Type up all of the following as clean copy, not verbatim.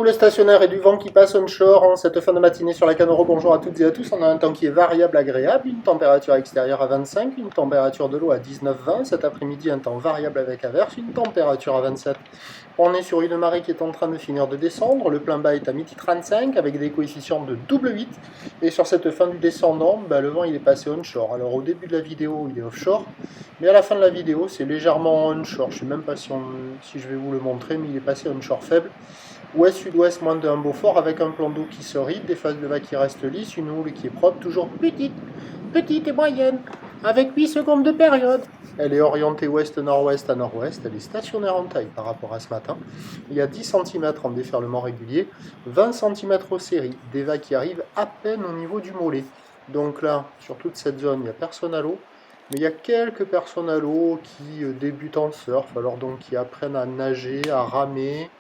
le stationnaire et du vent qui passe onshore en cette fin de matinée sur la Canoro. Bonjour à toutes et à tous. On a un temps qui est variable, agréable, une température extérieure à 25, une température de l'eau à 19-20. Cet après-midi, un temps variable avec averse, une température à 27. On est sur une marée qui est en train de finir de descendre. Le plein bas est à 12h35 avec des coefficients de double 8. Et sur cette fin du descendant, le vent il est passé onshore. Alors au début de la vidéo, il est offshore. Mais à la fin de la vidéo, c'est légèrement onshore. Je ne sais même pas si je vais vous le montrer, mais il est passé onshore faible. Ouest-sud-ouest, moins de 1 Beaufort, avec un plan d'eau qui se ride, des phases de vague qui restent lisses, une houle qui est propre, toujours petite et moyenne, avec 8 secondes de période. Elle est orientée ouest-nord-ouest à nord-ouest, elle est stationnaire en taille par rapport à ce matin. Il y a 10 cm en déferlement régulier, 20 cm aux séries, des vagues qui arrivent à peine au niveau du mollet. Donc là, sur toute cette zone, il n'y a personne à l'eau. Mais il y a quelques personnes à l'eau qui débutent en surf, alors donc qui apprennent à nager, à ramer,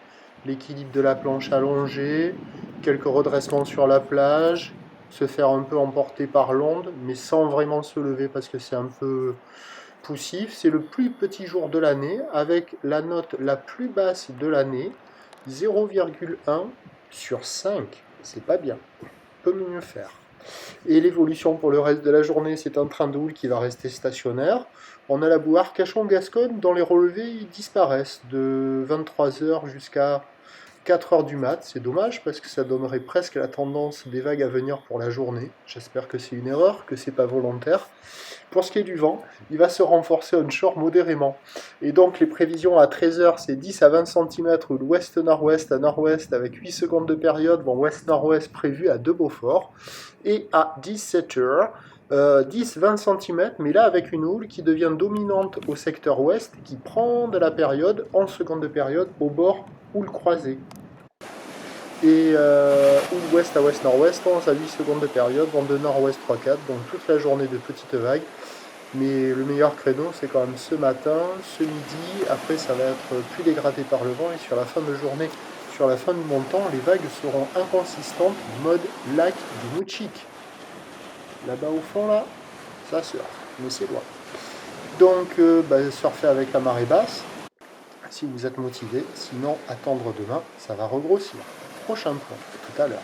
l'équilibre de la planche allongée, quelques redressements sur la plage, se faire un peu emporter par l'onde, mais sans vraiment se lever parce que c'est un peu poussif. C'est le plus petit jour de l'année, avec la note la plus basse de l'année, 0,1 sur 5. C'est pas bien, on peut mieux faire. Et l'évolution pour le reste de la journée, c'est un train de houle qui va rester stationnaire. On a la boue Arcachon-Gascogne dont les relevés ils disparaissent de 23h jusqu'à 4h du mat. C'est dommage parce que ça donnerait presque la tendance des vagues à venir pour la journée. J'espère que c'est une erreur, que c'est pas volontaire. Pour ce qui est du vent, il va se renforcer onshore modérément. Et donc les prévisions à 13h, c'est 10 à 20 cm ou l'ouest-nord-ouest à nord-ouest avec 8 secondes de période, ouest-nord-ouest prévu à 2 Beaufort. Et à 17h, 10-20 cm, mais là avec une houle qui devient dominante au secteur ouest, qui prend de la période, en seconde de période, au bord houle croisée. Et houle ouest à ouest-nord-ouest, 11 à 8 secondes de période, vent de nord-ouest 3-4, donc toute la journée de petites vagues. Mais le meilleur créneau, c'est quand même ce matin, ce midi, après ça va être plus dégradé par le vent, et sur la fin de journée, sur la fin du montant, les vagues seront inconsistantes, mode lac du Moutchik. Là-bas au fond, là, ça surfe, mais c'est loin. Donc, surfer avec la marée basse, si vous êtes motivé. Sinon, attendre demain, ça va regrossir. Prochain point, tout à l'heure.